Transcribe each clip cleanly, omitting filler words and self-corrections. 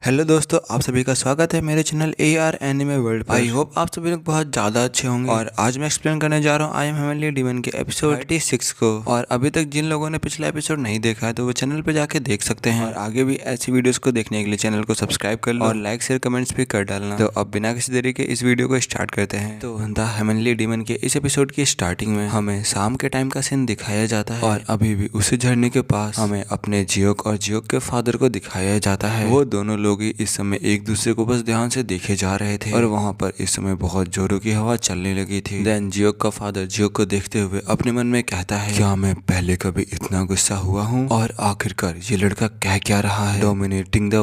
Hello दोस्तों, आप सभी का स्वागत है मेरे चैनल AR एनिमे वर्ल्ड पर। आई होप आप सभी लोग बहुत ज़्यादा अच्छे होंगे। और आज मैं एक्सप्लेन करने जा रहा हूँ आई एम हेवनली डीमन के एपिसोड 36 को। और अभी तक जिन लोगों ने पिछला एपिसोड नहीं देखा है तो वो चैनल पे जाके देख सकते हैं। और आगे भी ऐसी वीडियोस को देखने के लिए चैनल को सब्सक्राइब कर लो और लाइक शेयर कमेंट्स भी कर डालना। तो अब बिना किसी देरी के इस वीडियो को स्टार्ट करते हैं। तो द हेवनली डीमन के इस एपिसोड की स्टार्टिंग में हमें शाम के टाइम का सीन दिखाया जाता है और अभी भी उसी झरने के पास हमें अपने जियोक और जियोक के फादर को दिखाया जाता है। वो दोनों लोग ही इस समय एक दूसरे को बस ध्यान से देखे जा रहे थे और वहाँ पर इस समय बहुत जोरों की हवा चलने लगी थी। देन जियोक का फादर जियोक को देखते हुए अपने मन में कहता है, क्या मैं पहले कभी इतना गुस्सा हुआ हूँ? और आखिरकार ये लड़का कह क्या रहा है? डोमिनेटिंग द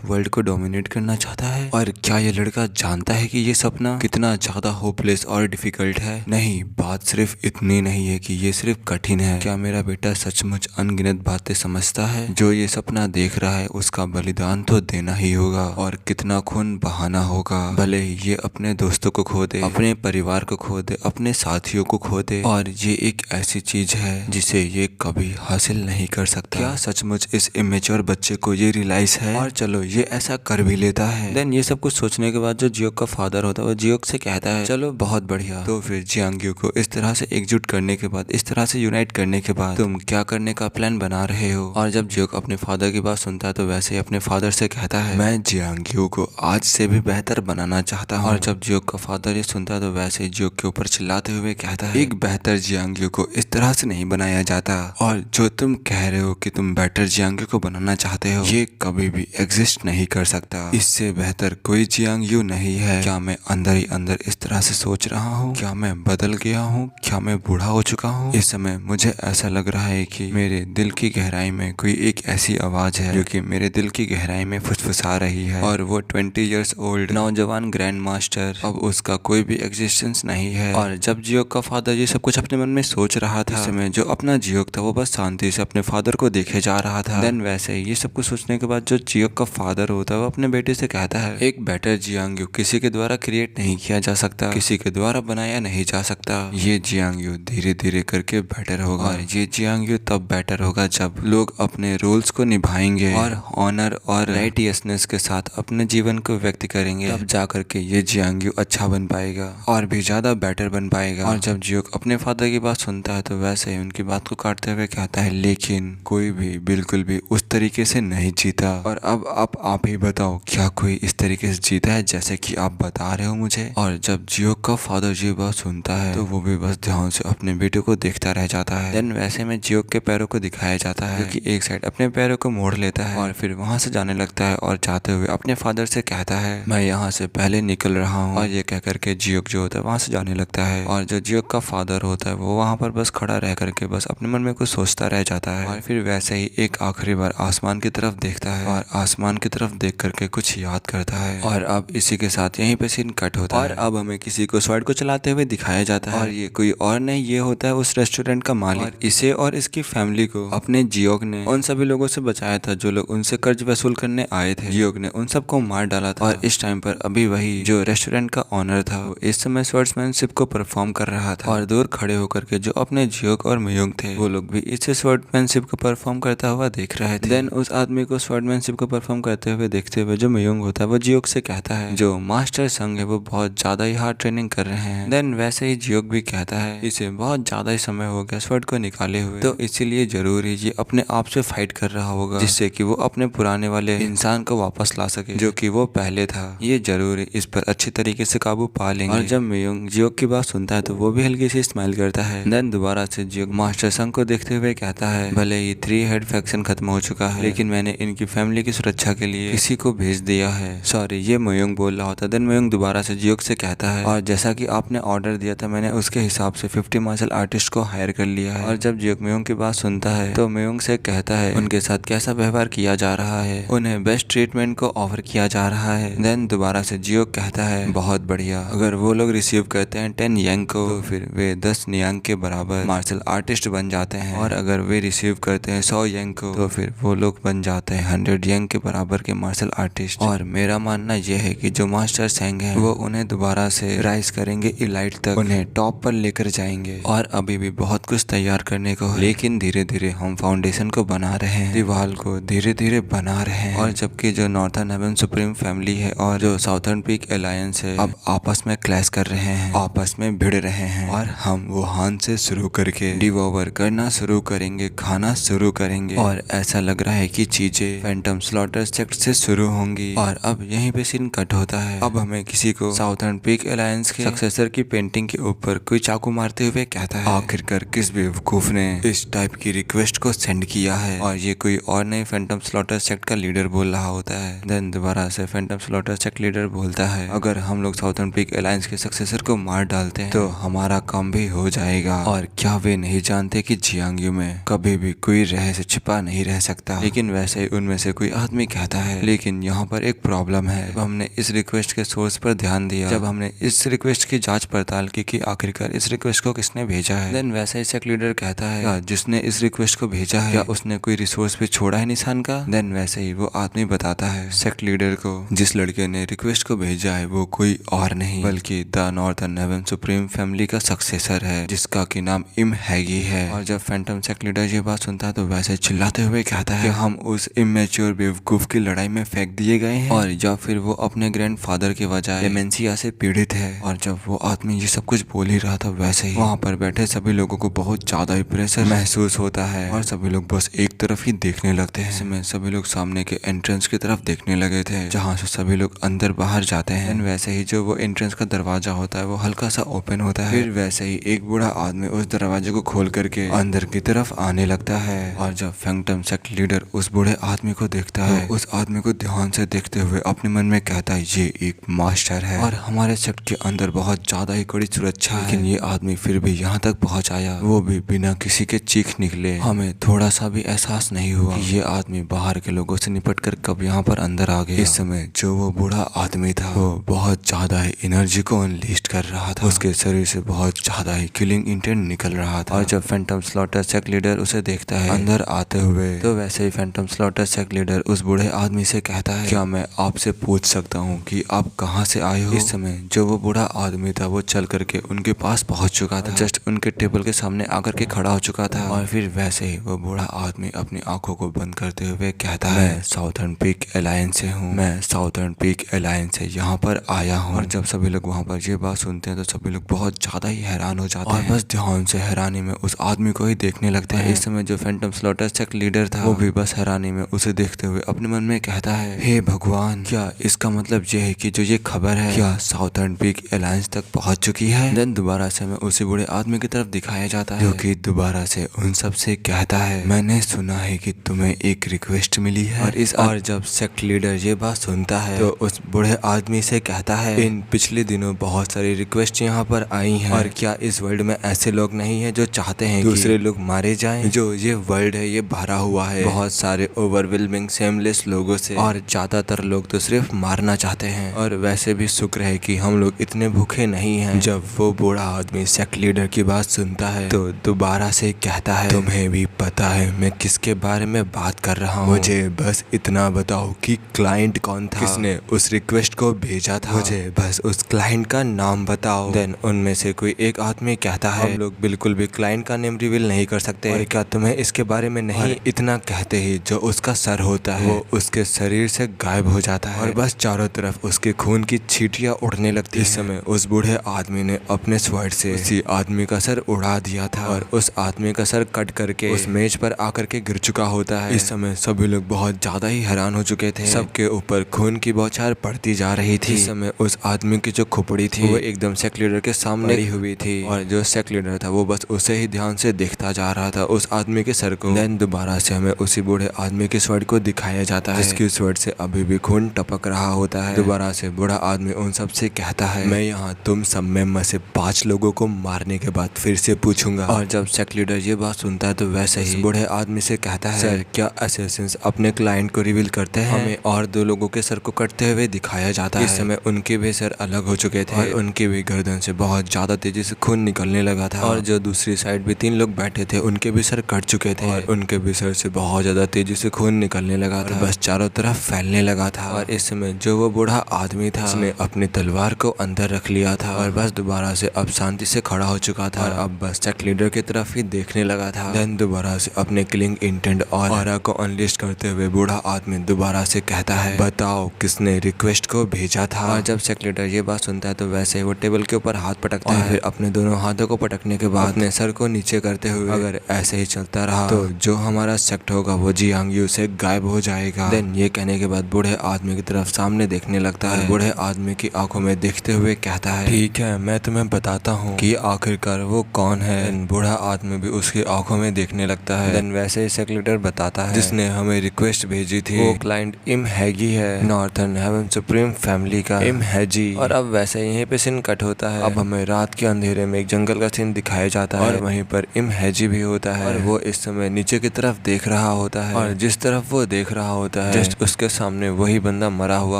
वर्ल्ड को डोमिनेट करना चाहता है। और क्या ये लड़का जानता है कि ये सपना कितना ज्यादा होपलेस और डिफिकल्ट है? नहीं, बात सिर्फ इतनी नहीं है कि ये सिर्फ कठिन है। क्या मेरा बेटा सचमुच अनगिनत बातें समझता है? जो ये सपना देख रहा है उसका बलिदान तो देना ही होगा और कितना खून बहाना होगा। भले ही ये अपने दोस्तों को खो दे, अपने परिवार को खो दे, अपने साथियों को खो दे, और ये एक ऐसी चीज है जिसे ये कभी हासिल नहीं कर सकता। क्या सचमुच इस इमेच्योर बच्चे को ये रियलाइज है? और चलो ये ऐसा कर भी लेता है। देन ये सब कुछ सोचने के बाद जो जियोक का फादर होता है वो जियोक से कहता है, चलो बहुत बढ़िया। तो फिर जियांग्यू को इस तरह से एकजुट करने के बाद, इस तरह से यूनाइट करने के बाद तुम क्या करने का प्लान बना रहे हो? और जब जियोक अपने फादर की बात सुनता है तो वैसे ही अपने फादर से कहता है, मैं जियांग्यू को आज से भी बेहतर बनाना चाहता हूँ। और जब जियोक का फादर ये सुनता है तो वैसे ही जियोक के ऊपर चिल्लाते हुए कहता है, एक बेहतर जियांग्यू को इस तरह से नहीं बनाया जाता। और जो तुम कह रहे हो कि तुम बेटर जियांग्यू को बनाना चाहते हो, ये कभी भी एग्जिस्ट नहीं कर सकता। इससे बेहतर कोई जियांग्यू नहीं है। क्या मैं अंदर ही अंदर इस तरह से सोच रहा हूँ? क्या मैं बदल गया हूँ? क्या मैं बूढ़ा हो चुका हूँ? इस समय मुझे ऐसा लग रहा है कि मेरे दिल की गहराई में कोई एक ऐसी आवाज है जो कि मेरे दिल की गहराई में फुसफुसा रही है। और वो 20 इयर्स ओल्ड नौजवान ग्रैंड मास्टर, अब उसका कोई भी एग्जिस्टेंस नहीं है। और जब जियोक का फादर ये सब कुछ अपने मन में सोच रहा था, इस समय जो अपना जियोक था वो बस शांति से अपने फादर को देखे जा रहा था। देन वैसे ही ये सब कुछ सोचने के बाद जो जियोक का फादर होता है वो अपने बेटे से कहता है, एक बेटर जियांग्यू किसी के द्वारा क्रिएट नहीं किया जा सकता, किसी के द्वारा बनाया नहीं जा सकता। ये जियांग्यू धीरे धीरे करके बेटर होगा और ये जियांग्यू तब बेटर होगा जब लोग अपने रूल्स को निभाएंगे और ऑनर और राइटियसनेस के साथ अपने जीवन को व्यक्त करेंगे। तब जाकर के ये जियांग्यू अच्छा बन पाएगा और भी ज्यादा बेटर बन पाएगा। और जब जियोक अपने फादर की बात सुनता है तो वैसे ही उनकी बात को काटते हुए कहता है, लेकिन कोई भी बिल्कुल भी उस तरीके से नहीं जीता। और अब आप ही बताओ, क्या कोई इस तरीके से जीता है जैसे कि आप बता रहे हो मुझे? और जब जियोक का फादर ये बात सुनता है तो वो भी बस ध्यान से अपने बेटे को देखता रह जाता है। देन वैसे में जियोक के पैरों को दिखाया जाता है, जो कि एक साइड अपने पैरों को मोड़ लेता है और फिर वहां से जाने लगता है और जाते हुए अपने फादर से कहता है, मैं यहाँ से पहले निकल रहा हूँ। और ये कह करके जियोक जो होता है वहां से जाने लगता है। और जो जियोक का फादर होता है वो वहां पर बस खड़ा रह करके बस अपने मन में कुछ सोचता रह जाता है। और फिर वैसे ही एक आखिरी बार आसमान की तरफ देखता है और आसमान की तरफ देख करके कुछ याद करता है। और अब इसी के साथ यहीं पे सीन कट होता है और अब हमें किसी को स्वॉर्ड को चलाते हुए दिखाया जाता है। और ये कोई और नहीं, ये होता है उस रेस्टोरेंट का मालिक। और इसे और इसकी फैमिली को अपने जियोक ने उन सभी लोगों से बचाया था जो लोग उनसे कर्ज वसूल करने आए थे। जियोक ने उन सबको मार डाला था। और इस टाइम पर अभी वही जो रेस्टोरेंट का ऑनर था वो इस समय स्वॉर्ड्समैनशिप को परफॉर्म कर रहा था। और दूर खड़े होकर के जो अपने जियोक और मयूंग थे वो लोग भी इस स्वॉर्ड्समैनशिप को परफॉर्म करता हुआ देख रहे थे। देन उस आदमी को स्वॉर्ड्समैनशिप को परफॉर्म करते हुए देखते हुए जो मयूंग होता है वो जियोक से कहता है, जो मास्टर संग है वो बहुत ज्यादा ही हार्ड ट्रेनिंग कर रहे हैं। देन वैसे ही जियोक भी कहता है, इसे बहुत ज्यादा ही समय हो गया स्वॉर्ड को निकाले हुए, तो इसीलिए जरूरी ये अपने आप से फाइट कर रहा होगा जिससे कि वो अपने पुराने वाले इंसान को वापस ला सके जो कि वो पहले था। ये जरूर इस पर अच्छी तरीके से काबू पा लेंगे। और जब मयूंग जियोक की बात सुनता है तो वो भी हल्की सी स्माइल करता है। देन दोबारा से जियोक मास्टर संग को देखते हुए कहता है, भले ही 3 हेड फैक्शन खत्म हो चुका है लेकिन मैंने इनकी फैमिली की सुरक्षा के लिए किसी को भेज दिया है। सॉरी, ये मयूंग बोल रहा होता है। देन मयूंग दोबारा से जियोक से कहता है, और जैसा कि आपने ऑर्डर दिया था मैंने उसके हिसाब से 50 मार्शल आर्टिस्ट को हायर कर लिया है। और जब जियोक मयूंग की बात सुनता है तो मयूंग से कहता है उनके साथ कैसा व्यवहार किया जा रहा है, उन्हें बेस्ट ट्रीटमेंट को ऑफर किया जा रहा है। देन दोबारा से जियोक कहता है, बहुत बढ़िया, अगर वो लोग रिसीव करते हैं 10 यांग को तो फिर वे 10 नियांग के बराबर मार्शल आर्टिस्ट बन जाते हैं। और अगर वे रिसीव करते हैं 100 यांग को तो फिर वो वो लोग बन जाते हैं 100 यंग के बराबर के मार्शल आर्टिस्ट। और मेरा मानना यह है कि जो मास्टर सेंग है वो उन्हें दोबारा से राइज करेंगे इलाइट तक, उन्हें टॉप पर लेकर जाएंगे। और अभी भी बहुत कुछ तैयार करने को है, लेकिन धीरे धीरे हम फाउंडेशन को बना रहे हैं, दीवार को धीरे धीरे बना रहे हैं। और जबकि जो नॉर्थर्न हेवन सुप्रीम फैमिली है और जो साउथर्न पीक अलायंस है अब आपस में क्लैश कर रहे हैं, आपस में भिड़ रहे हैं। और हम वुहान से शुरू करके डिवोवर करना शुरू करेंगे, खाना शुरू करेंगे। और ऐसा लग रहा है कि चीजें फैंटम स्लॉटर सेक्ट से शुरू होंगी। और अब यहीं पे सीन कट होता है। अब हमें किसी को साउथर्न पीक अलायंस के सक्सेसर की पेंटिंग के ऊपर कोई चाकू मारते हुए कहता है, आखिरकार किस बेवकूफ ने इस टाइप की रिक्वेस्ट को सेंड किया है। और ये कोई और नहीं फैंटम स्लॉटर सेक्ट का लीडर बोल रहा होता है। देन दोबारा से फैंटम स्लॉटर सेक्ट लीडर बोलता है, अगर हम लोग साउथर्न पीक अलायंस के सक्सेसर को मार डालते हैं तो हमारा काम भी हो जाएगा। और क्या वे नहीं जानते कि जियांगयू में कभी भी कोई रहस्य छिपा नहीं रह सकता। लेकिन वैसे ही उनमें से कोई आदमी कहता है, लेकिन यहाँ पर एक प्रॉब्लम है। जब हमने इस रिक्वेस्ट के सोर्स पर ध्यान दिया, जब हमने इस रिक्वेस्ट की जांच पड़ताल की कि आखिरकार इस रिक्वेस्ट को किसने भेजा है, देन वैसे ही सेक्ट लीडर कहता है, क्या जिसने इस रिक्वेस्ट को भेजा है क्या उसने कोई रिसोर्स भी छोड़ा है निशान का। देन वैसे ही वो आदमी बताता है सेक्ट लीडर को, जिस लड़के ने रिक्वेस्ट को भेजा है वो कोई और नहीं बल्कि the northern heaven supreme family का सक्सेसर है, जिसका की नाम इम हैगी है। और जब फैंटम सेक्ट लीडर ये बात सुनता है तो वैसे चिल्लाते हुए कहता है कि हम उस इमेच्योर बेवकूफ की लड़ाई में फेंक दिए गए हैं, और या फिर वो अपने ग्रैंडफादर के वजह डेमेंशिया से पीड़ित है। और जब वो आदमी ये सब कुछ बोल ही रहा था, वैसे ही वहाँ पर बैठे सभी लोगों को बहुत ज्यादा ही प्रेशर महसूस होता है और सभी लोग बस एक तरफ ही देखने लगते हैं। इसमें सभी लोग सामने के एंट्रेंस की तरफ देखने लगे थे, जहाँ से सभी लोग अंदर बाहर जाते हैं। वैसे ही जो वो एंट्रेंस का दरवाजा होता है वो हल्का सा ओपन होता है। फिर वैसे ही एक बूढ़ा आदमी उस दरवाजे को खोल करके अंदर की तरफ आने लगता है। और जब फैंटम सेक्ट लीडर उस बूढ़े आदमी को देखता है, उस आदमी को ध्यान से देखते हुए अपने मन में कहता है, ये एक मास्टर है और हमारे सेक्ट के अंदर बहुत ज्यादा ही कड़ी सुरक्षा है। लेकिन ये आदमी फिर भी यहाँ तक पहुँच आया, वो भी बिना किसी के चीख निकले। हमें थोड़ा सा भी एहसास नहीं हुआ कि ये आदमी बाहर के लोगों से निपट कर कब यहाँ पर अंदर आ गया। इस समय जो वो बूढ़ा आदमी था वो बहुत ज्यादा ही एनर्जी को अनलीस्ट कर रहा था, उसके शरीर से बहुत ज्यादा ही किलिंग इंटेंट निकल रहा था। और जब फैंटम स्लॉटर सेक्ट लीडर उसे देखता है अंदर आते हुए, तो वैसे ही फैंटम स्लॉटर सेक्ट लीडर उस बूढ़े आदमी से कहता है, क्या मैं आपसे पूछ सकता हूँ कि आप कहाँ से आए हो। इस समय जो वो बूढ़ा आदमी था वो चल करके उनके पास पहुंच चुका था, जस्ट उनके टेबल के सामने आकर के खड़ा हो चुका था। और फिर वैसे ही वो बूढ़ा आदमी अपनी आंखों को बंद करते हुए कहता है, मैं साउथर्न पीक अलायंस से हूँ, मैं साउथर्न पीक अलायंस से यहाँ पर आया हूँ। और जब सभी लोग वहाँ पर ये बात सुनते हैं तो सभी लोग बहुत ज्यादा ही हैरान हो जाते हैं और बस ध्यान से हैरानी में उस आदमी को ही देखने लगते हैं। इस समय जो फैंटम स्लॉटर सेक्ट लीडर था वो भी बस हैरानी में उसे देखते हुए अपने मन में कहता है, हे भगवान, क्या इसका मतलब ये है कि जो ये खबर है क्या साउथर्न पीक अलायंस तक पहुंच चुकी है। देन दोबारा से हमें उसी बूढ़े आदमी की तरफ दिखाया जाता है, जो कि दोबारा से उन सब से कहता है, मैंने सुना है कि तुम्हें एक रिक्वेस्ट मिली है। और जब सेक्ट लीडर ये बात सुनता है तो उस बूढ़े आदमी से कहता है, इन पिछले दिनों बहुत सारी रिक्वेस्ट यहाँ पर आई हैं, और क्या इस वर्ल्ड में ऐसे लोग नहीं है जो चाहते हैं दूसरे लोग मारे जाएं। जो ये वर्ल्ड है ये भरा हुआ है बहुत सारे ओवरवेलमिंग सेमलेस लोगों से, और ज्यादातर लोग तो सिर्फ मारना चाहते हैं। और वैसे भी शुक्र है कि हम लोग इतने भूखे नहीं हैं। जब वो बूढ़ा आदमी सेक्ट लीडर की बात सुनता है तो दोबारा से कहता है, तुम्हें भी पता है मैं किसके बारे में बात कर रहा हूँ, मुझे बस इतना बताओ कि क्लाइंट कौन था, किसने उस रिक्वेस्ट को भेजा था, मुझे बस उस क्लाइंट का नाम बताओ। देन उनमें से कोई एक आदमी कहता है, हम लोग बिल्कुल भी क्लाइंट का नेम रिवील नहीं कर सकते, और क्या तुम्हें इसके बारे में नहीं। इतना कहते ही जो उसका सर होता है वो उसके शरीर से गायब हो जाता है और बस चारों तरफ उसके खून की छींटियां उड़ने लगती है। इस समय उस बूढ़े आदमी ने अपने स्वॉर्ड से उसी आदमी का सर उड़ा दिया था और उस आदमी का सर कट करके उस मेज पर आकर के गिर चुका होता है। इस समय सभी लोग बहुत ज्यादा ही हैरान हो चुके थे, सबके ऊपर खून की बौछार पड़ती जा रही थी। इस समय उस आदमी की जो खोपड़ी थी वो एकदम सेक्ट लीडर के सामने पड़ी हुई थी, और जो सेक्ट लीडर था वो बस उसे ही ध्यान से देखता जा रहा था, उस आदमी के सर को। देन दोबारा से हमें उसी बूढ़े आदमी के स्वॉर्ड को दिखाया जाता है, जिसकी स्वॉर्ड से अभी भी खून टपक रहा होता है। दोबारा से बूढ़ा आदमी उन सब से कहता है, मैं यहाँ तुम सब में से 5 लोगों को मारने के बाद फिर से पूछूंगा। और जब सेक्ट लीडर ये बात सुनता है तो वैसे ही बूढ़े आदमी से कहता है, सर क्या असैसिन्स अपने क्लाइंट को रिवील करते हैं। हमें और 2 लोगों के सर को कटते हुए दिखाया जाता है। इस समय उनके भी सर अलग हो चुके थे और उनकी भी गर्दन से बहुत ज्यादा तेजी से खून निकलने लगा था, और जो दूसरी साइड भी 3 लोग बैठे थे उनके भी सर कट चुके थे और उनके भी सर से बहुत बहुत ज्यादा तेजी से खून निकलने लगा था, बस चारों तरफ फैलने लगा था। और इस समय जो वो बूढ़ा आदमी था उसने अपनी तलवार को अंदर रख लिया था और बस दोबारा से अब शांति से खड़ा हो चुका था और अब बस सेक्ट लीडर की तरफ ही देखने लगा था। देन दोबारा से अपने किलिंग इंटेंट और ऑरा को अनलिस्ट करते हुए बूढ़ा आदमी दोबारा से कहता है, बताओ किसने रिक्वेस्ट को भेजा था। और जब सेक्ट लीडर ये बात सुनता है तो वैसे ही वो टेबल के ऊपर हाथ पटकता है, फिर अपने दोनों हाथों को पटकने के बाद अपने सर को नीचे करते हुए, अगर ऐसे ही चलता रहा तो जो हमारा सेक्ट होगा वो जियांग यू से गायब हो जाएगा। देन ये कहने के बाद बूढ़े आदमी की तरफ सामने देखने लगता है, बूढ़े आदमी की आंखों में देखते हुए कहता है, ठीक है मैं तुम्हें बताता हूँ कि आखिरकार वो कौन है। बूढ़ा आदमी भी उसकी आंखों में देखने लगता है। देन वैसे ही सेक्ट लीडर बताता है, जिसने हमें रिक्वेस्ट भेजी थी वो क्लाइंट इम हैगी है, नॉर्थर्न हेवन सुप्रीम फैमिली का इम हैजी। और अब वैसे यहीं पे सीन कट होता है। अब हमें रात के अंधेरे में एक जंगल का सीन दिखाया जाता है और वहीं पर इम हैजी भी होता है और वो इस समय नीचे की तरफ देख रहा होता है और जिस तरफ वो देख रहा होता है जस्ट उसके सामने वही बंदा मरा हुआ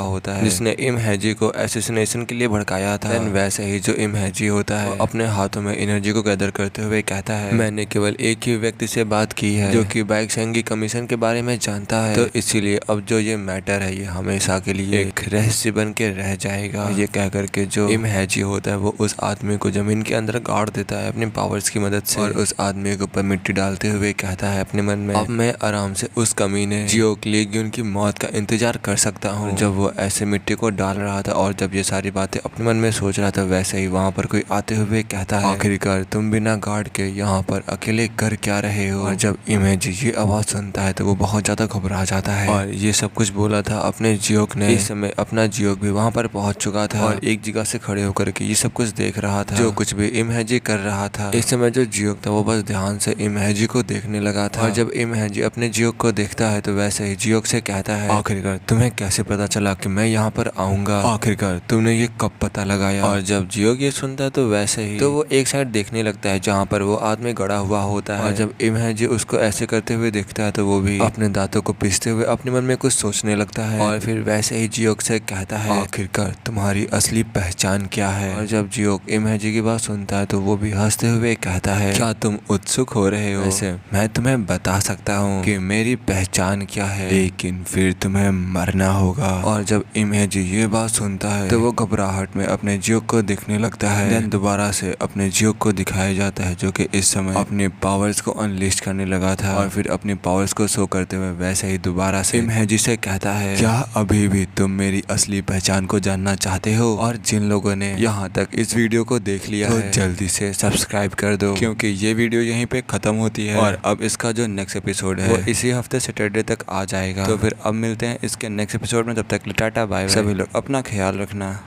होता है जिसने इम हैजी को एसोसिनेशन के लिए भड़काया था। देन वैसे ही जो इम हैजी होता है अपने हाथों में एनर्जी को गैदर करते हुए कहता है, मैंने केवल एक ही व्यक्ति से बात की है जो कि बाइकसेंगी कमीशन के बारे में जानता है, तो इसीलिए अब जो ये मैटर है ये हमेशा के लिए एक रहस्य बन के रह जाएगा। ये कह करके जो इम हैजी होता है वो उस आदमी को जमीन के अंदर गाड़ देता है अपने पावर्स की मदद से और उस आदमी के ऊपर मिट्टी डालते हुए कहता है अपने मन में, अब मैं आराम से उस कमीने जियोक लीग्यून की मौत का इंतजार कर सकता हूँ। जब वो ऐसे मिट्टी को डाल रहा था और जब ये सारी बातें अपने मन में सोच रहा था वैसे ही वहाँ पर कोई आते हुए कहता है, आखिरकार तुम बिना गार्ड के यहाँ पर अकेले कर क्या रहे हो। और जब इमेज ये आवाज सुनता है तो वो बहुत ज्यादा घबरा जाता है और ये सब कुछ बोला था अपने जियोक ने। इस समय अपना जियोक भी वहाँ पर पहुंच चुका था और एक जगह से खड़े होकर के ये सब कुछ देख रहा था जो कुछ भी इमहेजी कर रहा था। इस समय जो जियोक था वो बस ध्यान से इमहेजी को देखने लगा था और जब इमहेजी अपने जियोक को देखता है तो वैसे ही जियोक से कहता है, आखिरकार तुम्हें कैसे पता चला कि मैं यहाँ पर आऊंगा, आखिरकार तुमने ये कब पता लगाया। और जब जियोक ये सुनता है तो वैसे ही तो वो एक साइड देखने लगता है जहाँ पर वो आदमी गड़ा हुआ होता है और जब इमहेजी उसको ऐसे करते हुए देखता है तो वो भी अपने दांतों को पीसते हुए अपने मन में कुछ सोचने लगता है और फिर वैसे ही जियोक से कहता है, आखिरकार तुम्हारी असली पहचान क्या है। और जब जियोक इमहेजी की बात सुनता है तो वो भी हंसते हुए कहता है, क्या तुम उत्सुक हो रहे हो? वैसे मैं तुम्हें बता सकता हूँ कि मेरी पहचान क्या है, लेकिन फिर तुम्हें मरना होगा। और जब इमहेजी ये बात सुनता है तो वो घबराहट में अपने जियोक को देखने लगता है। देन दोबारा से अपने जियोक को दिखाया जाता है जो कि इस समय अपने पावर्स को अनलिस्ट करने लगा था और फिर अपने पावर्स को शो करते हुए वैसे ही दोबारा से इमहेजी से कहता है, क्या अभी भी तुम मेरी असली पहचान को जानना चाहते हो? और जिन लोगों ने यहाँ तक इस वीडियो को देख लिया तो है जल्दी से सब्सक्राइब कर दो क्योंकि ये वीडियो यहीं पे खत्म होती है और अब इसका जो नेक्स्ट एपिसोड है वो इसी हफ्ते सैटरडे तक आ जाएगा। तो फिर अब मिलते हैं इसके नेक्स्ट एपिसोड में, तब तक टाटा बाय बाय। सभी लोग अपना ख्याल रखना।